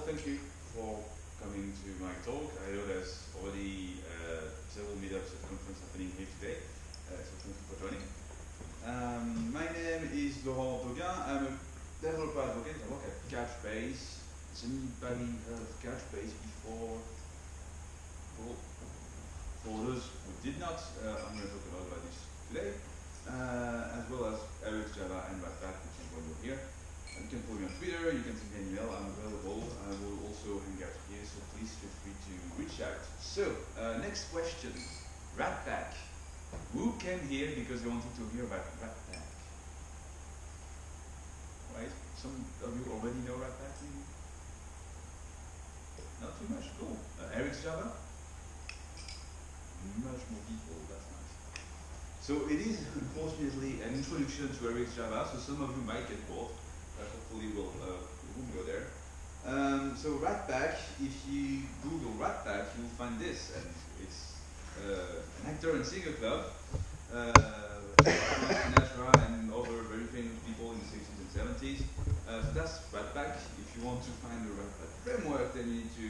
Thank you for coming to my talk. I know there's already several meetups at the conference happening here today, so thank you for joining. My name is Laurent Doguin. I'm a developer advocate. I work at Couchbase. Has anybody heard of Couchbase before? Cool. For those who did not, I'm going to talk about this today, as well as RxJava and Ratpack, which is why you're here. You can follow me on Twitter, you can send me an email, I'm available. I will also hang out here, so please feel free to reach out. So, next question, Ratpack. Who came here because they wanted to hear about Ratpack? Right, some of you already know Ratpack? Not too much, cool. RxJava? Much more people, that's nice. So it is, unfortunately, an introduction to RxJava, so some of you might get bored. Hopefully we'll go there. So Ratpack, if you Google Ratpack, you'll find this, and it's an actor and singer club, Sinatra and other very famous people in the 60s and 70s. So that's Ratpack. If you want to find the Ratpack framework, then you need to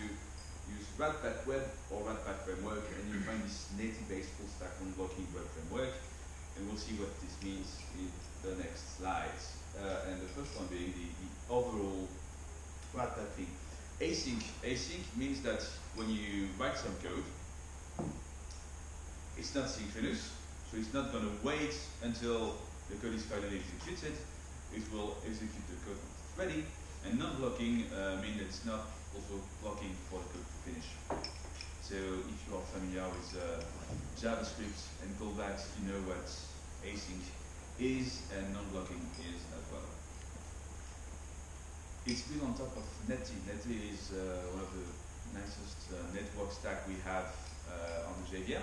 use Ratpack Web or Ratpack Framework, and you'll find this native-based full-stack unblocking web framework, and we'll see what this means in the next slides. And the first one being the overall Ratpack thing. Async. Async means that when you write some code, it's not synchronous, so it's not going to wait until the code is finally executed. It will execute the code when it's ready, and non-blocking means it's not also blocking for the code to finish. So if you are familiar with JavaScript and callbacks, you know what async is and non-blocking is as well. It's built on top of Netty. Netty is one of the nicest network stack we have on the JVM.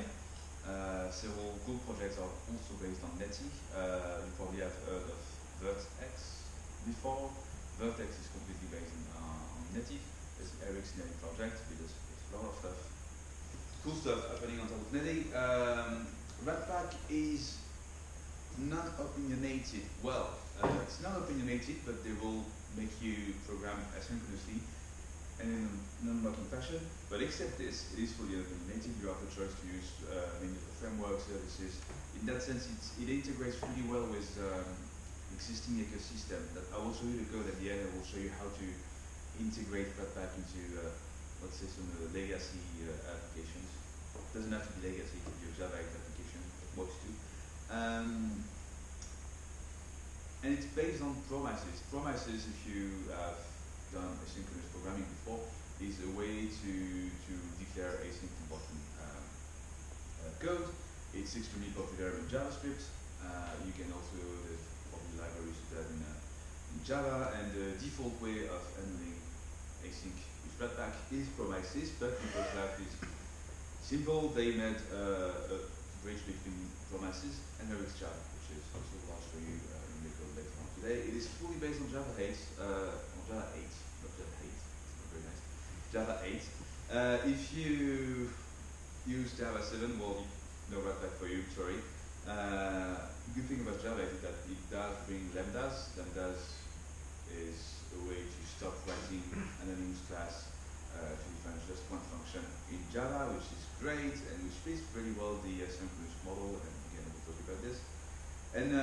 Several cool projects are also based on Netty. You probably have heard of Vertex before. Vertex is completely based on Netty. It's Eric's Netty project because there's a lot of stuff, cool stuff happening on top of Netty. Ratpack is not opinionated. Well, it's not opinionated, but they will make you program asynchronously and in a non-blocking fashion. But except this, it is fully opinionated. You have the choice to use many of the framework services. In that sense, it integrates really well with existing ecosystem. That I will show you the code at the end. I will show you how to integrate Ratpack into, let's say, some of the legacy applications. It doesn't have to be legacy; it can be a Java application. It works too. And it's based on promises. Promises, if you have done asynchronous programming before, is a way to declare async important code. It's extremely popular in JavaScript. You can also, there's probably libraries to that in Java, and the default way of handling async with Ratpack is promises, but because life is simple, they made a bridge between promises and RxJava, which is also what I'll show you in the code later on today. It is fully based on Java 8, on Java 8, not Java 8, it's not very nice. Java 8. If you use Java 7, well, no Ratpack for you, sorry. The good thing about Java is that it does bring lambdas. Lambdas is a way to stop writing an anonymous class to define just one function in Java, which is great and which fits very well the asynchronous model, and again we'll talk about this. And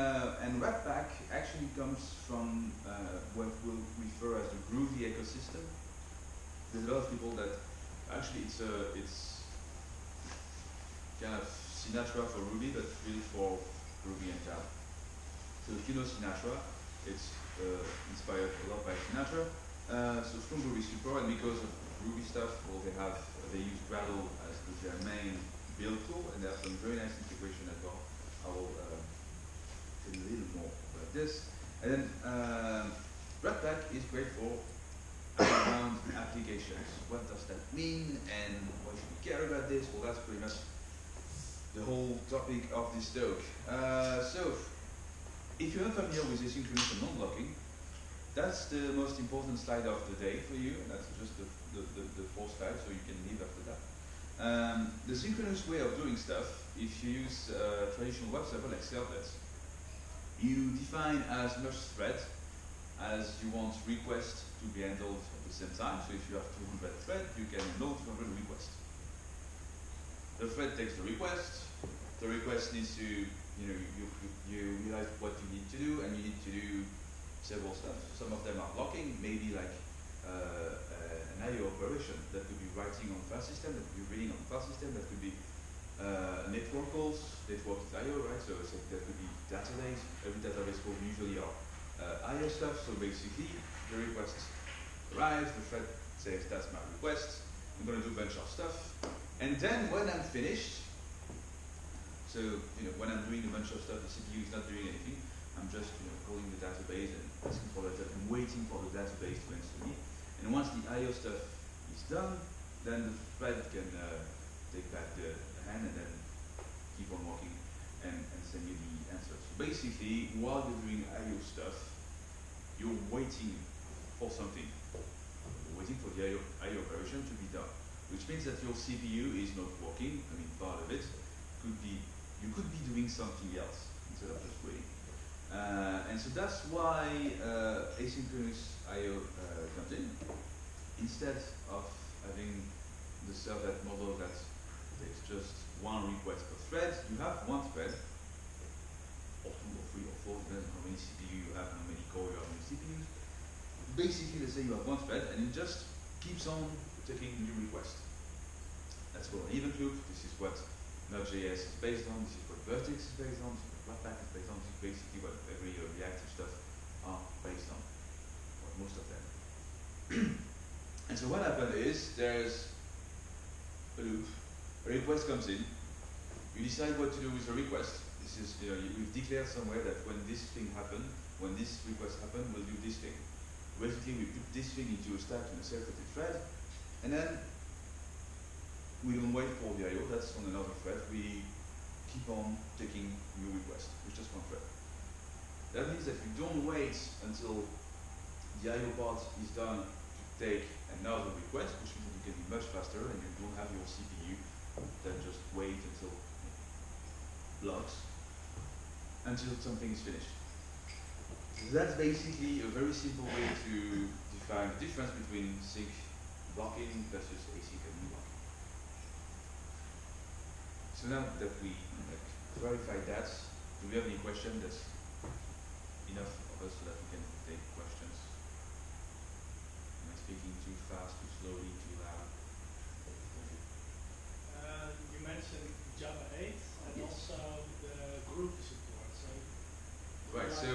Ratpack actually comes from what we'll refer as the Groovy ecosystem. There's a lot of people that actually it's kind of Sinatra for Ruby, but really for Ruby and Java. So if you know Sinatra, it's inspired a lot by Sinatra. So from Ruby Super, and because of Ruby stuff, well, they use Gradle as their main build tool, and they have some very nice integration as well. I will tell you a little more about this. And then Ratpack is great for applications. What does that mean, and why should we care about this? Well, that's pretty much the whole topic of this talk. So, if you're not familiar with asynchronous and non-blocking, that's the most important slide of the day for you, and that's just the fourth slide, so you can leave after that. The synchronous way of doing stuff, if you use traditional web server like servlets, you define as much thread as you want requests to be handled at the same time. So if you have 200 threads, you can handle 200 requests. The thread takes the request needs to, you realize what you need to do, and you need to do several stuff. Some of them are blocking, maybe like an I/O operation that could be writing on file system, that could be reading on file system, that could be network calls. Network is I/O, right? So that could be database. Every database call usually are I/O stuff. So basically, the request arrives, the thread says that's my request. I'm going to do a bunch of stuff, and then when I'm finished, so when I'm doing a bunch of stuff, the CPU is not doing anything. I'm just calling the database and asking for that. I'm waiting for the database to answer me. And once the I/O stuff is done, then the thread can take back the hand and then keep on working and send you the answer. So basically, while you're doing I/O stuff, you're waiting for something. You're waiting for the I/O operation to be done, which means that your CPU is not working. I mean, part of it could be you could be doing something else instead of just waiting. And so that's why asynchronous I/O comes in. Instead of having the servlet model that takes just one request per thread, you have one thread, or two, or three, or four, depending on how many CPU you have, how many core you have, how many CPUs. Basically, let's say you have one thread, and it just keeps on taking new requests. That's called an event loop. This is what Node.js is based on. This is what Vertex is based on. This is what Ratpack is based on. This is basically what every reactive stuff are based on, or most of them. And so what happens is there's a loop. A request comes in. You decide what to do with the request. This is we've declared somewhere that when this thing happens, when this request happens, we'll do this thing. Basically, we put this thing into a stack in a separated thread, and then we don't wait for the I/O. That's on another thread. We keep on taking new requests with just one thread. That means that you don't wait until the I/O part is done to take another request, which means that you can be much faster and you don't have your CPU that just wait until blocks until something is finished. So that's basically a very simple way to define the difference between sync blocking versus async and non-blocking. So now that we clarified that, do we have any questions? That's enough of us so that we can take questions. Am I speaking too fast, too slowly, too loud? You mentioned Java 8 and also the group support. So right, so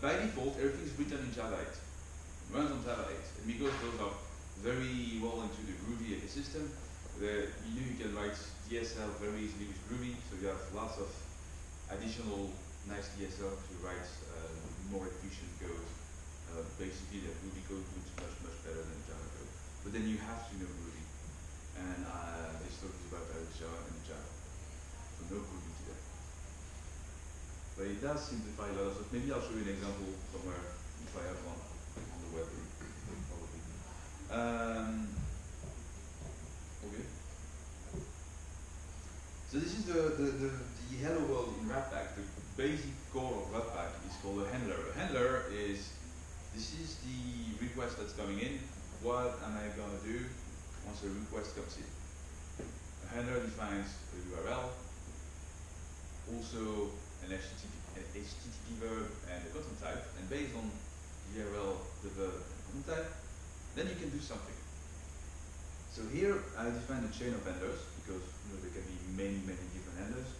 by default, everything is written in Java 8. It runs on Java 8. And because those are very well into the Groovy ecosystem, you can write DSL very easily with Groovy, so you have lots of additional nice DSL to write more efficient code. Basically, the Groovy code looks much better than Java code. But then you have to know Groovy. And this talk is about RxJava and Java. So no Groovy today. But it does simplify a lot of stuff. Maybe I'll show you an example somewhere if I have one on the web, probably. Okay. So this is the hello world in Ratpack. The basic core of Ratpack is called a handler. A handler is, this is the request that's coming in. What am I going to do once a request comes in? A handler defines a URL, also an HTTP verb and a content type, and based on the URL, the verb, and the content type, then you can do something. So here I define a chain of handlers because there can be many different handlers.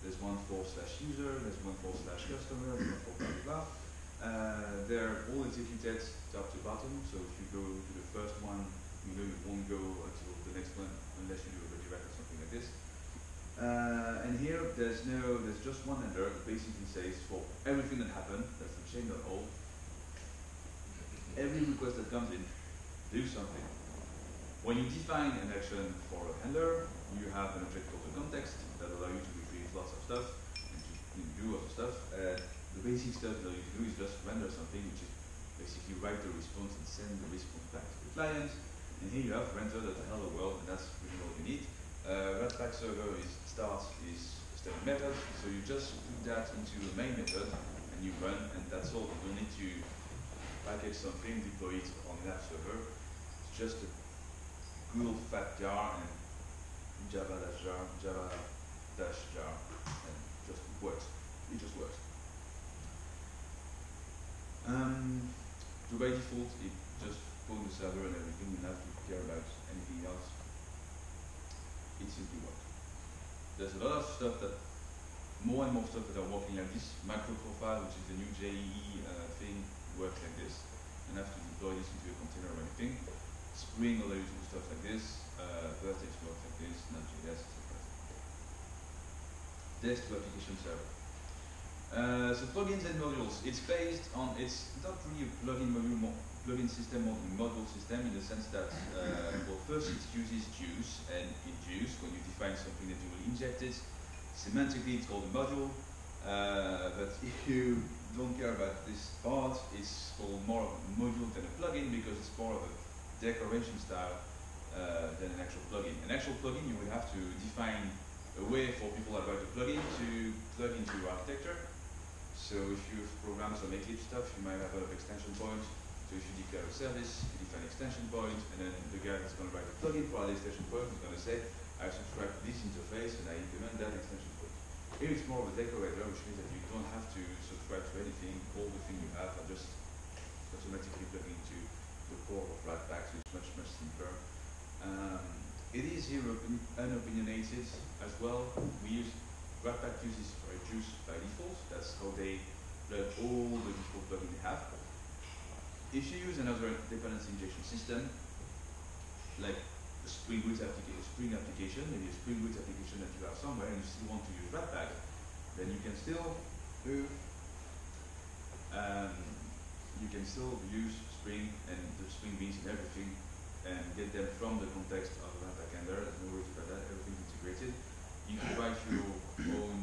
There's one for /user, there's one for /customer, there's one for blah blah blah. They're all executed top to bottom. So if you go to the first one, you won't go until the next one unless you do a redirect or something like this. And here there's just one handler that basically says for everything that happened, that's the chain.hold. Every request that comes in, do something. When you define an action for a handler, you have an object called the context that allows you to retrieve lots of stuff and to do other stuff. The basic stuff that you do is just render something, which is basically write the response and send the response back to the client. And here you have rendered at the hello world, and that's really all you need. Ratpack server is start is a static method, so you just put that into a main method and you run, and that's all. You don't need to package something, deploy it on an app server. It's just a good old fat jar and Java-jar, Java-jar, and just works. It just works. So by default, it just phones the server and everything. You don't have to care about anything else. It simply works. There's a lot of stuff that, more and more stuff that are working like this. Macro profile, which is the new JEE thing, works like this. You don't have to deploy this into a container or anything. Spring allows you to do stuff like this. Vertex works like this. Node.js, etc. Desk to application server. So plugins and modules. It's based on, it's not really a plugin system or module system in the sense that, well, first it uses juice, and in juice, when you define something that you will inject it, semantically it's called a module, but if you don't care about this part, it's called more of a module than a plugin because it's more of a decoration style than an actual plugin. An actual plugin, you will have to define a way for people that write a plugin to plug into your architecture. So if you program some Eclipse stuff, you might have a lot of extension points. So if you declare a service, you define extension point, and then the guy that's going to write a plugin for the extension point is going to say, I subscribe to this interface and I implement that extension point. Here it's more of a decorator, which means that you don't have to subscribe to anything. All the things you have are just automatically plugging into the core of Ratpack, so it's much, much simpler. It is here unopinionated as well. Ratpack uses juice by default. That's how they plug all the default plugins they have. If you use another dependency injection system, like a Spring Boot application, maybe a Spring Boot application that you have somewhere and you still want to use Ratpack, then you can still use Spring and the Spring beans and everything and get them from the context of Ratpack handler. There's no worries about that, everything's integrated. You can write your own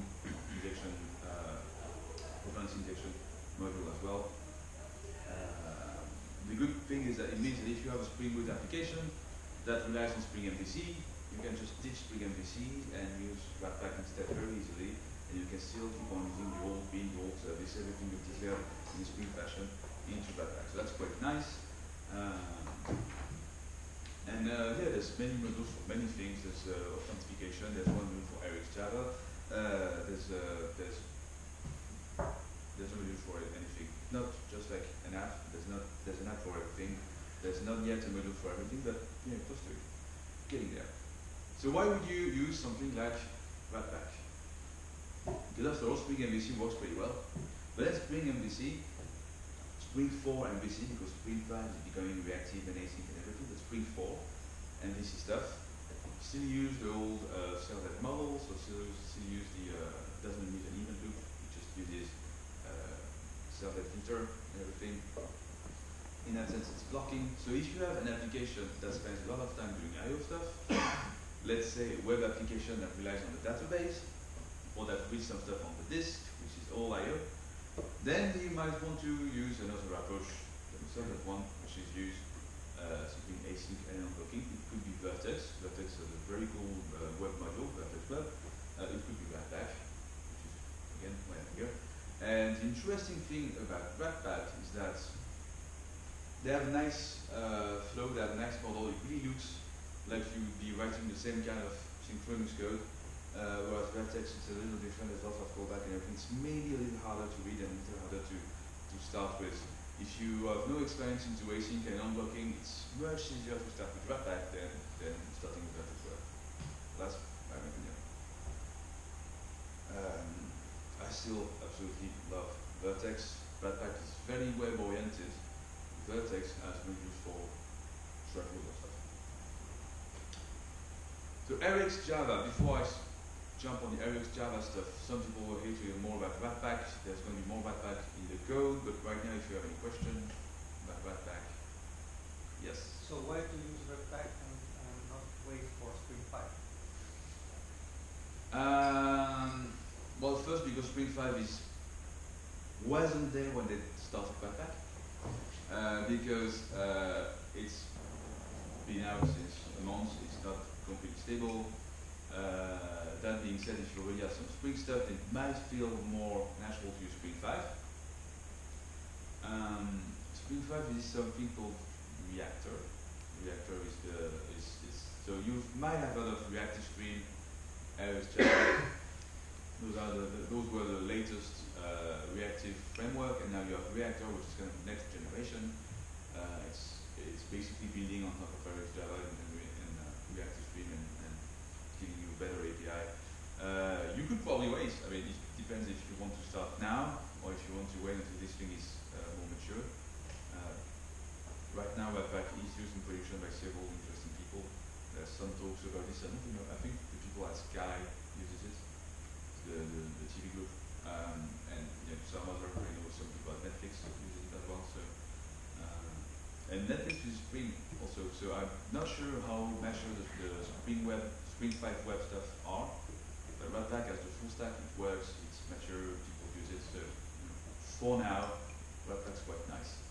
injection, dependency injection module as well. The good thing is that it means that if you have a Spring Boot application that relies on Spring MVC, you can just ditch Spring MVC and use Ratpack instead very easily, and you can still keep on using the old bean, the old service, everything you've declared in a Spring fashion into Ratpack. So that's quite nice. Yeah, there's many modules for many things. There's authentication. There's one module for RxJava. There's a module for anything. Not just like an app. There's an app for everything. There's not yet a module for everything, but yeah, close to it. Getting there. So why would you use something like Ratpack? Because after all, Spring MVC works pretty well. But let's Spring MVC, Spring 4 MVC, because Spring 5 is becoming reactive and async and everything, but Spring 4 MVC stuff still use the old servlet model, so still use the, doesn't need an event loop, it just uses servlet filter and everything. In that sense, it's blocking. So if you have an application that spends a lot of time doing I/O stuff, let's say a web application that relies on the database, or that reads some stuff on the disk, which is all I/O, then you might want to use another approach, the servlet one, which is use something async and unblocking. It could be Vertex. Vertex is a very cool web module, Vertex Web. It could be Ratpack, which is, again, why I'm here. And the interesting thing about Ratpack is that they have a nice flow, they have a nice model. It really looks like you'd be writing the same kind of synchronous code, whereas Vertex is a little different. There's lots of callback and everything. It's maybe a little harder to read and a little harder to start with. If you have no experience into async and unblocking, it's much easier to start with Ratpack than starting with Vertex Web. That's my opinion. I still absolutely love Vertex. Ratpack is very web oriented. Vertex has been used for structural stuff. So RxJava, before I jump on the RxJava stuff, some people will hate to hear more about Ratpack. There's going to be more Ratpack in the code, but right now if you have any question about Ratpack, yes? So why to use Ratpack and Spring 5 wasn't there when they started Ratpack, because it's been out since a month, it's not completely stable. That being said, if you already have some Spring stuff, it might feel more natural to use Spring 5. Spring 5 is something called Reactor. Reactor is so you might have heard of Reactive Stream, RxJava. Those were the latest reactive framework, and now you have Reactor, which is kind of next generation. It's basically building on top of RxJava and Reactive Stream and giving you a better API. You could probably wait. I mean, it depends if you want to start now or if you want to wait until this thing is more mature. Right now, Ratpack is used in production by several interesting people. There's some talks about this. I don't know. I think the people at Sky uses it, the TV group, and some other, some people at Netflix use it as well. So, and Netflix uses Spring also. So I'm not sure how mature the Spring 5 web stuff are. But Ratpack has the full stack. It works. It's mature. People use it. So for now, Ratpack's quite nice.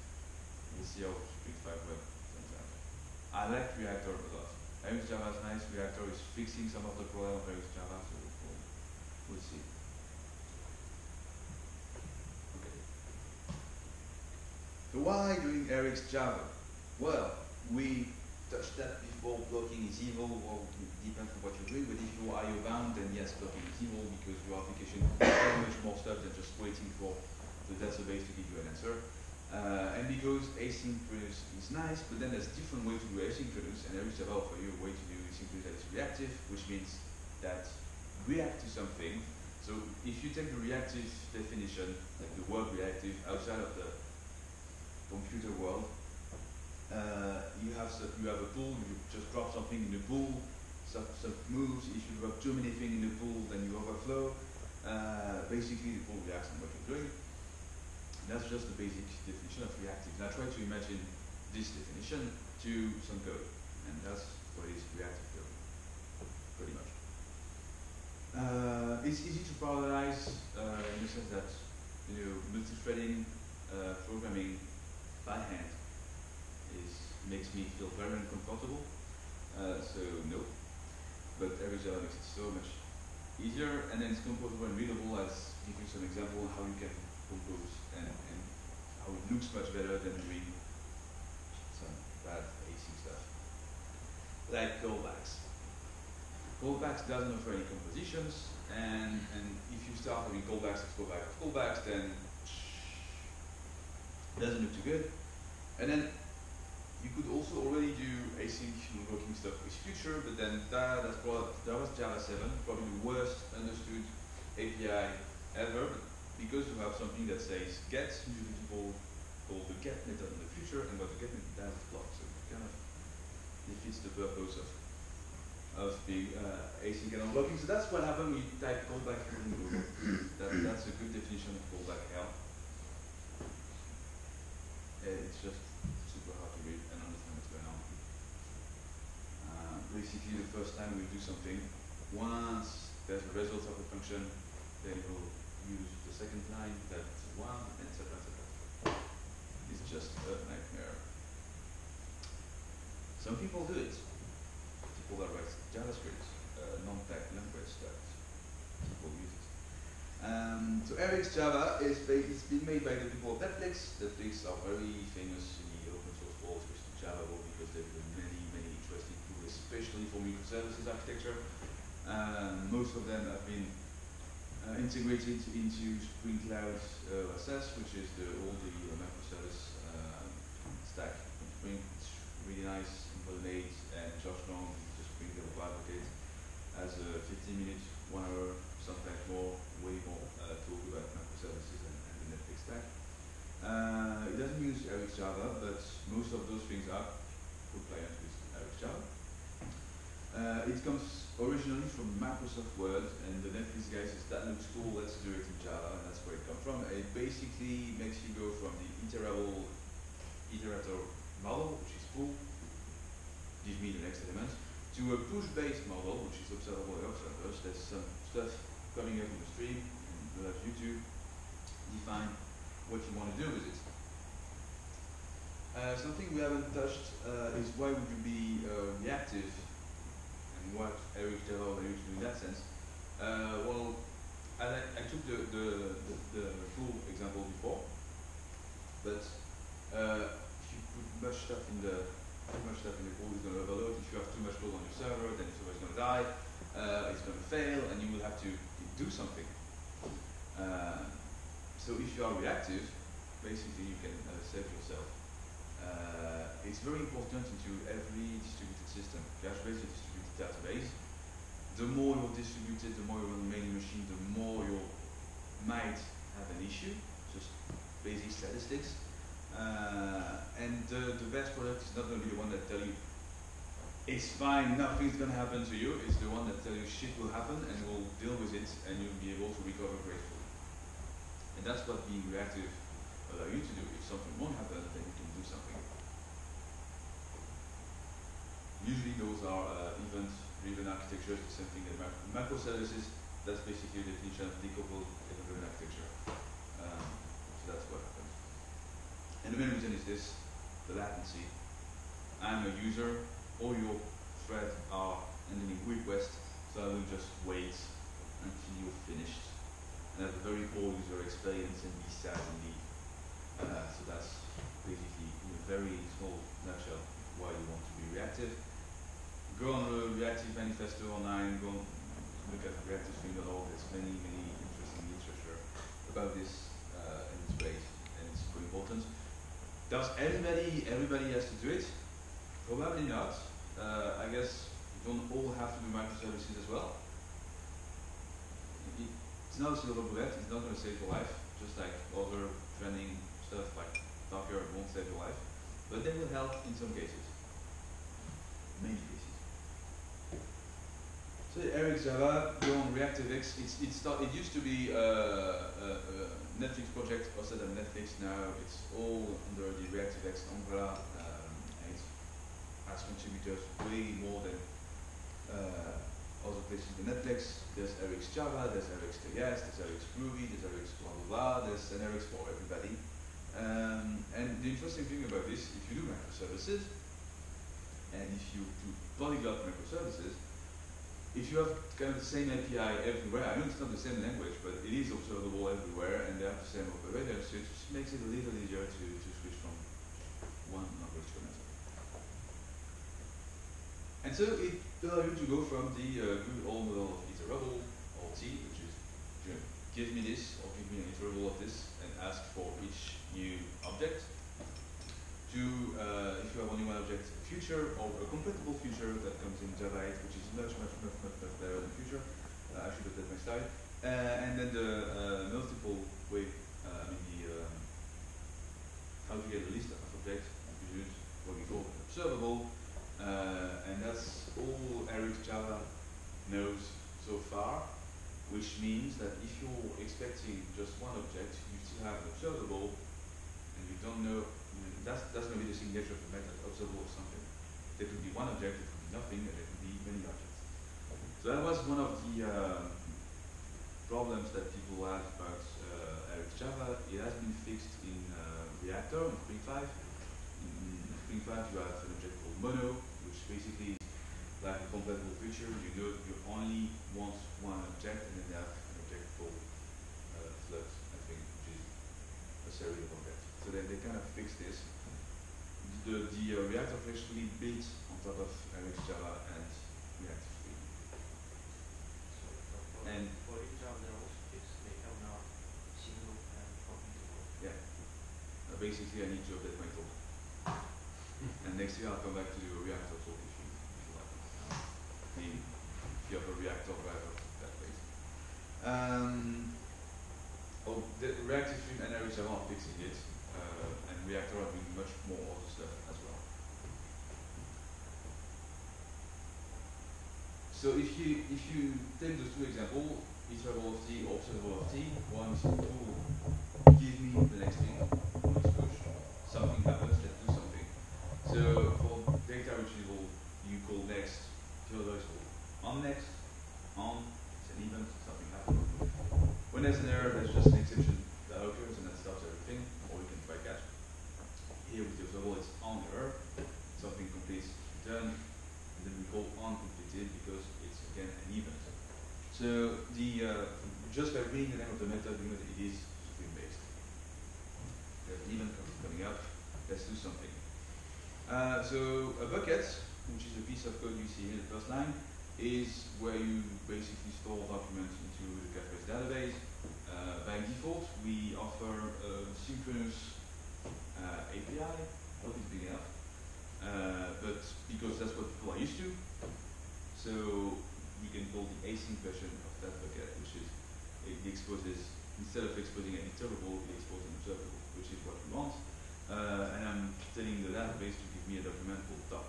We'll see how Spring 5 web turns out. I like Reactor a lot. RxJava is nice. Reactor is fixing some of the problem of RxJava, so we'll see. Okay. So why doing RxJava? Well, we touched that before. Blocking is evil. Well, it depends on what you're doing, but if you are IO bound, then yes, blocking is evil because your application does so much more stuff than just waiting for the database to give you an answer. And because asynchronous is nice, but then there's a different way to do asynchronous, and RxJava offers you a way to do asynchronous that is reactive, which means that react to something. So if you take the reactive definition, like the word reactive, outside of the computer world, you have a pool, you just drop something in the pool, stuff moves. If you drop too many things in the pool, then you overflow. Basically, the pool reacts on what you're doing. That's just the basic definition of reactive. And I try to imagine this definition to some code, and that's what is reactive code, pretty much. It's easy to parallelize in the sense that multi-threading programming by hand makes me feel very uncomfortable. So no, but RxJava makes it so much easier, and then it's composable and readable. Let's give you some example how you can compose and how it looks much better than doing some bad async stuff. Like callbacks. Callbacks doesn't offer any compositions, and if you start having callbacks, then it doesn't look too good. And then you could also already do async invoking stuff with future, but then that was Java 7, probably the worst understood API ever. Because you have something that says get, usually people call the get method in the future, and what the get method does is block. So it kind of defeats the purpose of being async and unblocking. So that's what happened when you type callback in Google. That's a good definition of callback hell. It's just super hard to read and understand what's going on. Basically, the first time we do something, once there's a result of the function, then we'll use the second line, that's one, etc. It's just a nightmare. Some people do it. People that write JavaScript, non-type language that people use it. So RxJava it's been made by the people of Netflix. Netflix are very famous in the open source world, especially Java world, because they've done many interesting tools, especially for microservices architecture. Most of them have been integrated into Spring Cloud OSS, which is all the microservice stack from Spring. It's really nice, simple-made, and Josh Long, the Spring developer advocate, has a 15-minute, 1 hour, sometimes more, way more talk about microservices and the Netflix stack. It doesn't use RxJava, but most of those things are full clients with RxJava. It comes originally from Microsoft Word, and the Netflix guy says that looks cool, let's do it in Java, and that's where it comes from. It basically makes you go from the iterator model, which is cool, give me the next element, to a push-based model, which is observable by observers. There's some stuff coming up in the stream, and allows you to define what you want to do with it. Something we haven't touched is why would you be reactive, and what RxJava allows you to do in that sense. Well, I took the full example before, but if you put much stuff in the code, it's going to overload. If you have too much code on your server, then it's always going to die. It's going to fail, and you will have to do something. So if you are reactive, basically you can save yourself. It's very important into every distributed system. Couchbase is a distributed database. The more you're distributed, the more you're on the main machine, the more you might have an issue. Just basic statistics. And the best product is not going to be the one that tells you it's fine, nothing's going to happen to you. It's the one that tells you shit will happen and we'll deal with it and you'll be able to recover gracefully. And that's what being reactive allows you to do. If something won't happen, then you can do something. Usually those are event-driven architectures, the same thing as microservices. That's basically the definition of decoupled event-driven architecture. So that's what happens. And the main reason is this, the latency. I'm a user, all your threads are ending in request, so I will just wait until you're finished. And have a very poor user experience and be sad and leave. So that's basically in a very small nutshell why you want to be reactive. Go on the reactive manifesto online, go look at reactive.org. There's many interesting literature about this in this place, and it's super important. Does everybody has to do it? Probably not. I guess you don't all have to do microservices as well. It's not a silver bullet, it's not going to save your life, just like other trending stuff like Docker won't save your life, but they will help in some cases, many cases. So RxJava, go on ReactiveX, it used to be a Netflix project hosted on Netflix. Now it's all under the ReactiveX umbrella, and it has contributors way more than other places than Netflix. There's RxJava, there's RxJS, there's RxGroovy, there's Rx blah blah blah, there's an Rx for everybody. And the interesting thing about this, if you do microservices, and if you do polyglot microservices, if you have kind of the same API everywhere, I know it's not the same language, but it is observable everywhere, and they have the same operator, so it just makes it a little easier to switch from one language to another. And so it allows you to go from the good old model of iterable, or T, which is, give me this, or give me an iterable of this, and ask for each new object, to, if you have only one object, a feature, or a compatible feature that comes in Java 8, which is much better than feature. I should have that next slide. And then the multiple way, how to get a list of objects, you use what we call observable, and that's all RxJava knows so far, which means that if you're expecting just one object, you still have an observable, and you don't know, that's going to be the signature of the method, observable or something. There could be one object, there could be nothing, and there could be many objects. So that was one of the problems that people have about RxJava. It has been fixed in Reactor, in Spring 5. In Spring 5 you have an object called mono, which basically is like a compatible feature. You know you only want one object, and then you have an object called flut, I think, which is a series of objects. So they kind of fixed this. The Reactor actually built on top of RxJava and Reactive 3. And for each of them also fixed, they have now single and profitable. Yeah. Basically I need to update my talk. And next year I'll come back to do a Reactor talk if you like. I mean, if you have a Reactor driver, that way. The Reactive 3 and RxJava are fixing it. And Reactor are doing much more other stuff as well. So if you take those two examples, iterable of T, observable of T, one is to give me the next thing, one is push. Something happens, let's do something. So for data retrieval, you call next, the other is called on next, on, it's an event, something happens. When there's an error, So just by reading the name of the method, you know that it is string based. There's an event coming up. Let's do something. So a bucket, which is a piece of code you see here in the first line, is where you basically store documents into the Couchbase database. By default, we offer a synchronous API. I hope it's big enough. But because that's what people are used to, so we can call the async version of that bucket, which is it exposes, instead of exposing an interpretable, it exposes an observable, which is what we want. And I'm telling the database to give me a document called doc.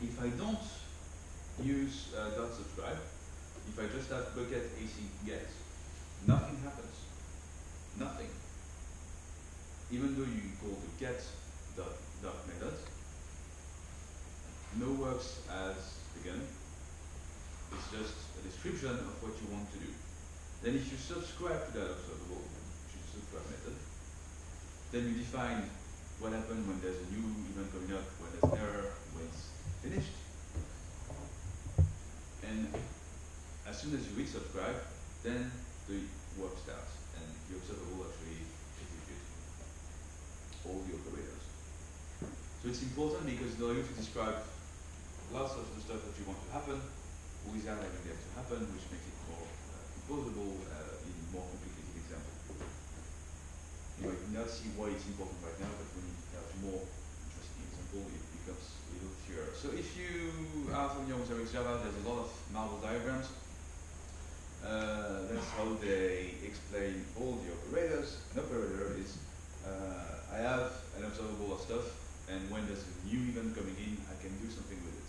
If I don't use .subscribe, if I just have bucket async get, nothing happens. Nothing. Even though you call the get doc method, no works as begun. It's just a description of what you want to do. Then if you subscribe to that observable, which is the subscribe method, then you define what happens when there's a new event coming up, when there's an error, when it's finished. And as soon as you hit subscribe, then the work starts and the observable actually executes all the operators. So it's important because it allows you to describe lots of the stuff that you want to happen without having that to happen, which makes it more composable in more complicated examples. You might not see why it's important right now, but when you have more interesting example, it becomes a little clearer. So if you are familiar with RxJava, there's a lot of marble diagrams. That's how they explain all the operators. An operator is, I have an observable of stuff, and when there's a new event coming in, I can do something with it.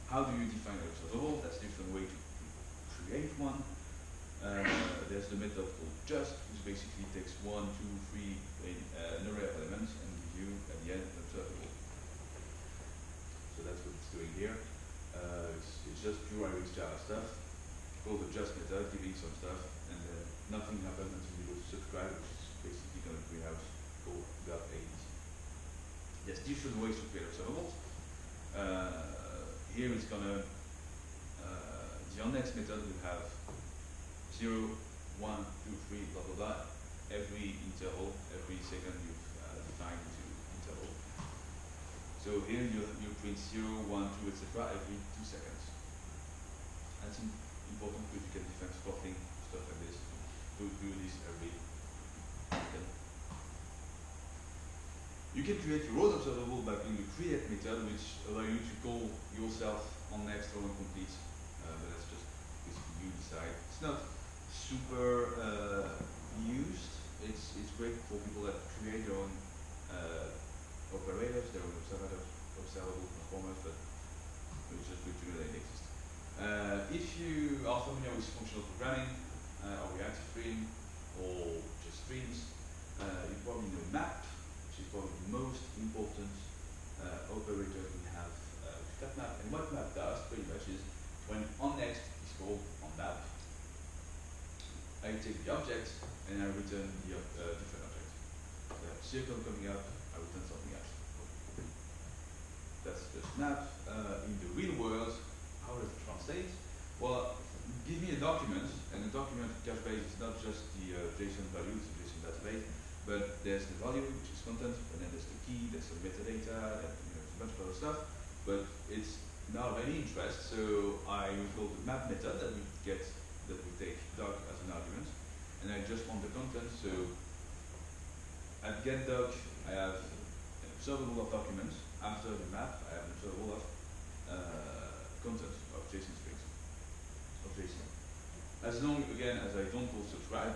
How do you define an observable? That's a different way to create one. There's the method called just, which basically takes 1, 2, 3 an array of elements and gives you at the end an observable. So that's what it's doing here. It's just pure RxJava stuff. Called the just method, giving some stuff, and then nothing happens until you go to subscribe, which is basically going to greenhouse code .8. There's different ways to create observables. Here it's going to, the onNext method will have 0, 1, 2, 3, blah, blah, blah. Every interval, every second you've defined into interval. So here you print 0, 1, 2, etc. every 2 seconds. That's important because you can define spotting, stuff like this. To do this every second. You can create your own observable by doing the create method, which allow you to call yourself on next or on complete. But that's just basically you decide. It's not super used. It's great for people that create their own operators, their own observable performers, but it's just good to know that it exists. If you are familiar with functional programming, or reactive stream, or just streams, you probably know map, which is probably the most important operator we have with FlatMap. And what map does pretty much is when onNext is called on map, I take the object and I return the different object. So I have a circle coming up, I return something else. That's just map. In the real world, how does it translate? Well, give me a document, and the document in Couchbase is not just the JSON value, it's a JSON database, but there's the value, which is content, and then there's the key, there's some metadata, and there's a bunch of other stuff, but it's not of any interest, so I will call the map method that we take doc as an argument, and I just want the content, so at getDoc, I have an observable of documents. After the map, I have an observable of content of JSON strings, of JSON. As long, again, as I don't call subscribe,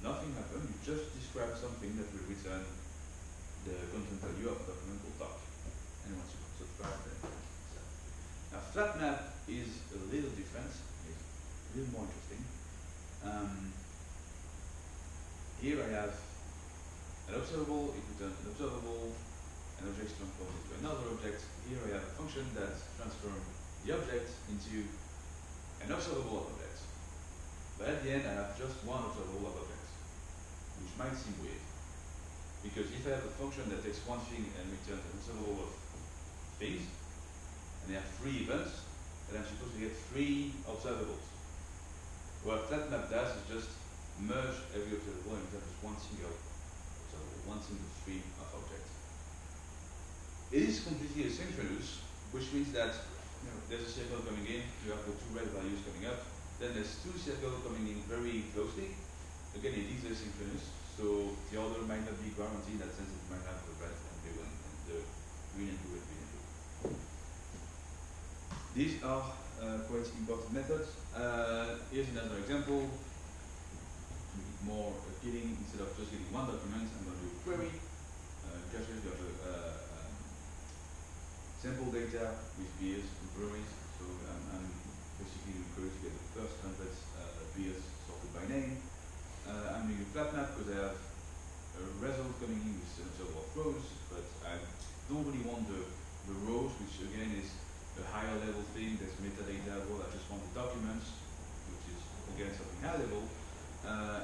nothing happens. You just describe something that will return the content value of a document called doc. And once you subscribe, then now FlatMap is a little different. It's a little more interesting. Here I have an observable, it returns an observable, an object transforms into another object. Here I have a function that transforms the object into an observable of objects. But at the end I have just one observable of objects, which might seem weird. Because if I have a function that takes one thing and returns an observable of things, and I have 3 events, then I'm supposed to get 3 observables. What FlatMap does is just merge every observable and have just one single observable, one single stream of objects. It is completely asynchronous, which means that there's a circle coming in, you have the two red values coming up, then there's two circles coming in very closely. Again, it is asynchronous, so the order might not be guaranteed in that sense. It might have the red and blue and the green and blue and green and blue. These are quite important methods. Here's another example. To make it more appealing, instead of just getting one document, I'm going to do a query. Couchbase, you have sample data with beers and breweries. So I'm basically doing query to get the first 100 beers sorted by name. I'm doing a flat map because I have a result coming in with a number of rows, but I don't really want the rows, which again is a higher level thing. There's metadata. Well, I just want the documents, which is again something high level.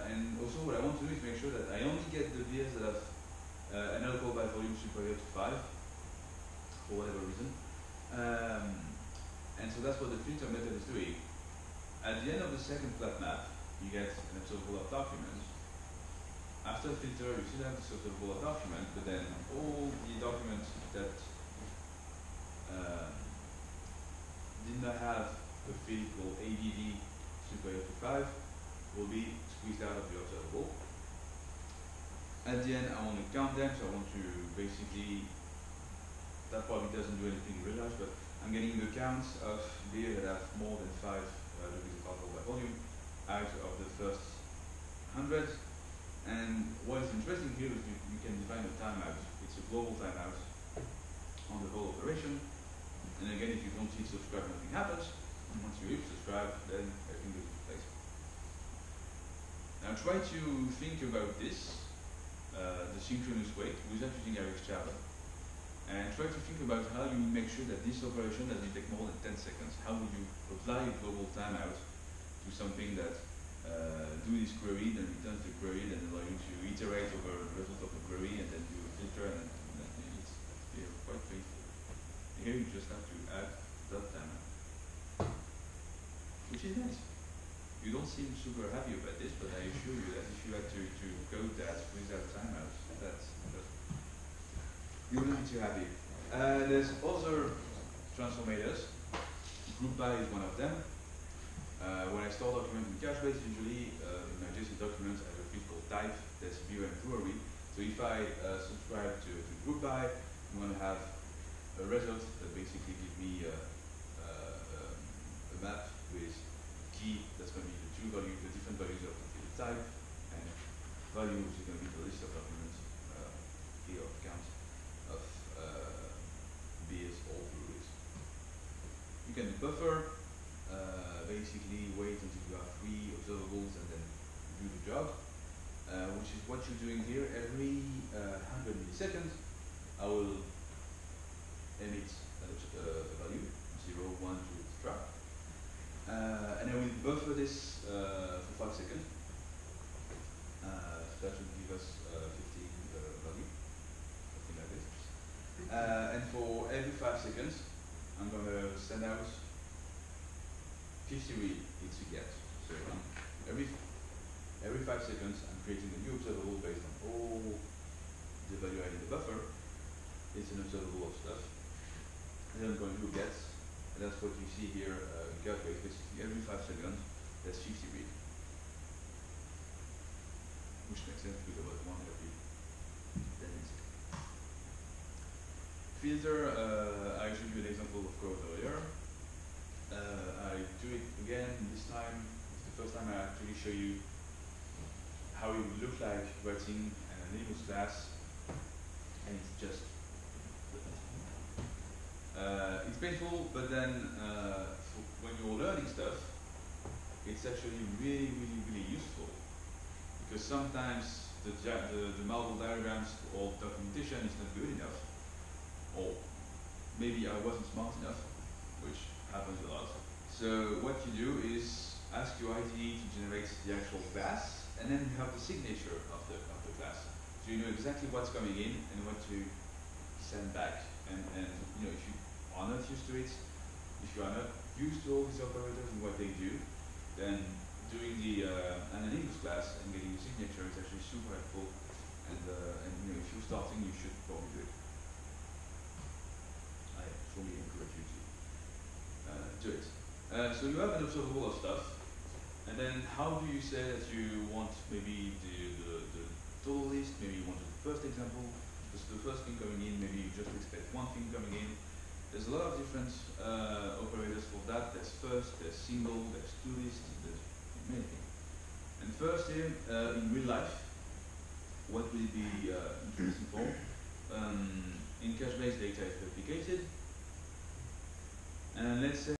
And also what I want to do is make sure that I only get the beers that have an alcohol by volume superior to 5, for whatever reason. And so that's what the filter method is doing. At the end of the second flat map, you get an observable of documents. After filter, you still have this observable of document, but then all the documents that did not have a field called ABV superior to 5 will be squeezed out of the observable. At the end, I want to count them, so I want to basically, that probably doesn't do anything in real life, but I'm getting the counts of beer that have more than 5 degrees of alcohol by volume out of the first 100. And what is interesting here is you can define a timeout. It's a global timeout on the whole operation. And again, if you don't hit subscribe, nothing happens. And once you hit subscribe, then everything goes into place. Now try to think about this, the synchronous way, without using RxJava. And try to think about how you make sure that this operation doesn't take more than 10 seconds. How would you apply a global timeout to something that do this query, then returns the query, then allow you to iterate over the result of the query, and then do a filter, and it's quite painful. Here you just have to add dot timeout, which is nice. You don't seem super happy about this, but I assure you that if you had to code that without timeouts, you wouldn't be too happy. There's other transformators. Group by is one of them. When I store documents in Couchbase, usually in my JSON documents I have a field called type, that's beer and brewery. So if I subscribe to group by, I'm going to have a result that basically gives me a map with key that's going to be the different values of the field type, and value, which is going to be the list of documents here of counts of beers or breweries. You can buffer, basically wait until you have 3 observables and then do the job, which is what you're doing here. Every 100 milliseconds, I will emit a value, 0, 1, 2, etc. And I will buffer this for 5 seconds. So that should give us 15 value, something like this. And for every 5 seconds, I'm going to send out 50 read hits to get. So every 5 seconds, I'm creating a new observable based on all the value I in the buffer. It's an observable of stuff. And then I'm going to do gets, and that's what you see here in Couchbase. Basically, every 5 seconds, that's 50 read. Which makes sense because about 1 every 10 minutes. Filter, I showed you an example of code earlier. I do it again this time. It's the first time I actually show you how it would look like writing an anonymous class, and it's just it's painful, but then when you're learning stuff, it's actually really, really, really useful, because sometimes the marble diagrams or documentation is not good enough, or maybe I wasn't smart enough, which happens a lot. So what you do is ask your IDE to generate the actual class, and then you have the signature of the class. So you know exactly what's coming in and what to send back. And you know, if you are not used to it, if you are not used to all these operators and what they do, then doing the an English class and getting a signature is actually super helpful. And you know, if you're starting, you should probably do it. I strongly encourage you to do it. So you have an observable of stuff, and then how do you say that you want maybe the total list? Maybe you want the first example, just the first thing coming in. Maybe you just expect one thing coming in. There's a lot of different operators for that. There's first, there's single, there's to list, there's many things. And first here, in real life, what will it be interesting for? In Couchbase, data is replicated, and let's say